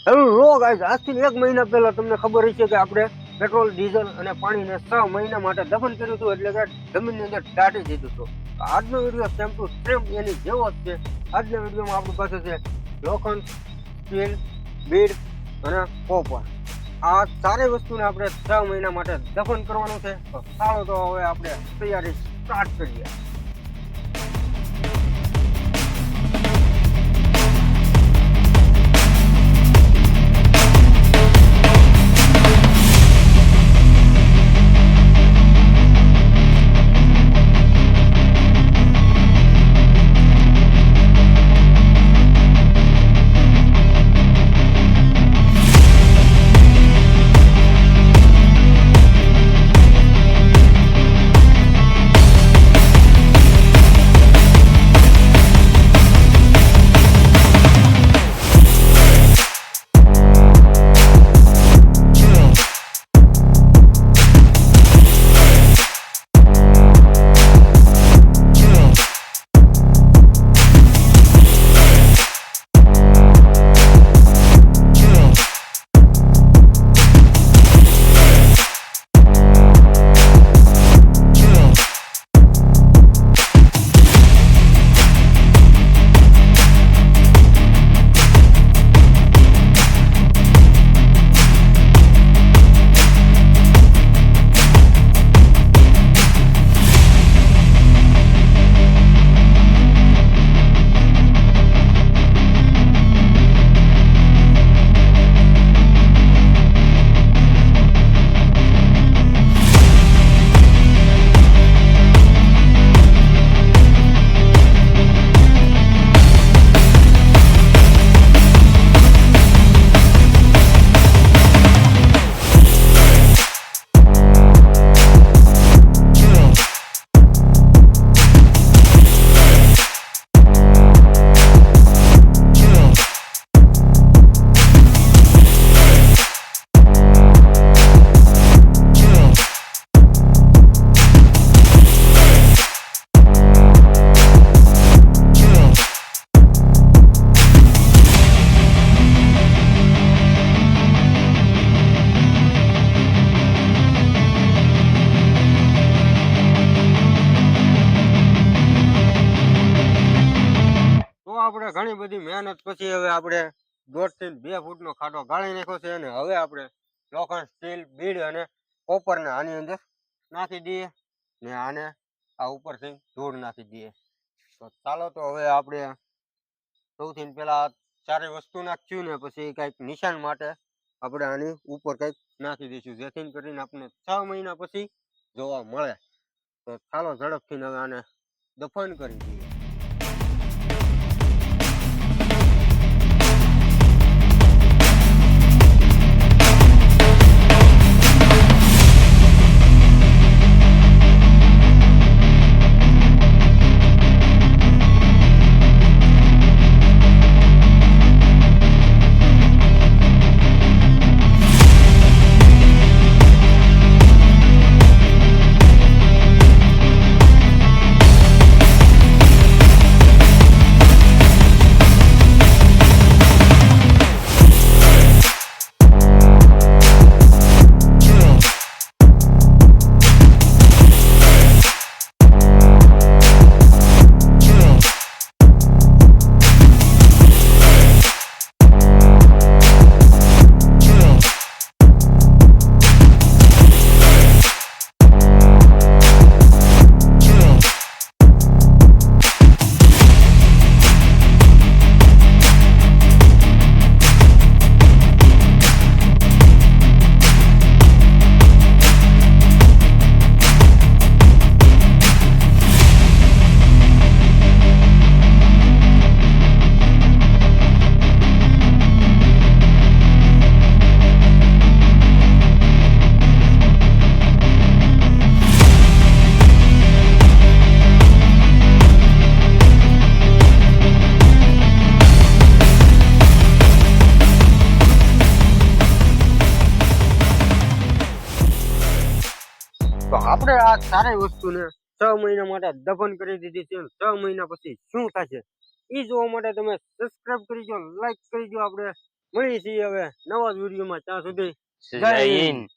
Hello guys, આજથી 1 મહિના પહેલા તમને ખબર હશે કે આપણે પેટ્રોલ ડીઝલ અને પાણીને 6 મહિના માટે દફન કર્યું હતું, એટલે કે જમીનની અંદર દાટી દીધું હતું. આજનો વિડીયો સેમ ટુ સેમ એની જેવો જ છે. આજના વિડીયોમાં આપણી પાસે છે લોખંડ, સ્ટીલ, બીડ અને કોપર. આ ચારેય વસ્તુને આપણે 6 મહિના માટે દફન કરવાનું છે. તો ચાલો તો હવે આપણે તૈયારી સ્ટાર્ટ કરીએ. આપણે ઘણી બધી મહેનત પછી હવે આપણે 1.5 થી 2 ફૂટનો ખાડો ગાળી નાખ્યો છે, અને હવે આપણે લોખંડ, સ્ટીલ, બીડ અને કોપરને આની અંદર નાખી દઈએ ને આને આ ઉપરથી ધૂળ નાખી દઈએ. તો ચાલો તો હવે આપણે સૌથી પહેલા ચારે વસ્તુ નાખ્યું ને પછી કંઈક નિશાન માટે આપણે આની ઉપર કંઈક નાખી દઈશું, જેથી કરીને આપણે 6 મહિના પછી જોવા મળે. તો ચાલો ઝડપથી હવે આને દફન કરી દઈએ. તો આપણે આ સારી વસ્તુને 6 મહિના માટે દફન કરી દીધી છે. 6 મહિના પછી શું થશે એ જોવા માટે તમે સબસ્ક્રાઇબ કરી દો, લાઈક કરી દો, આપણે મળી છીએ હવે નવા જ વિડીયોમાં. ત્યાં સુધી જય હિન્દ.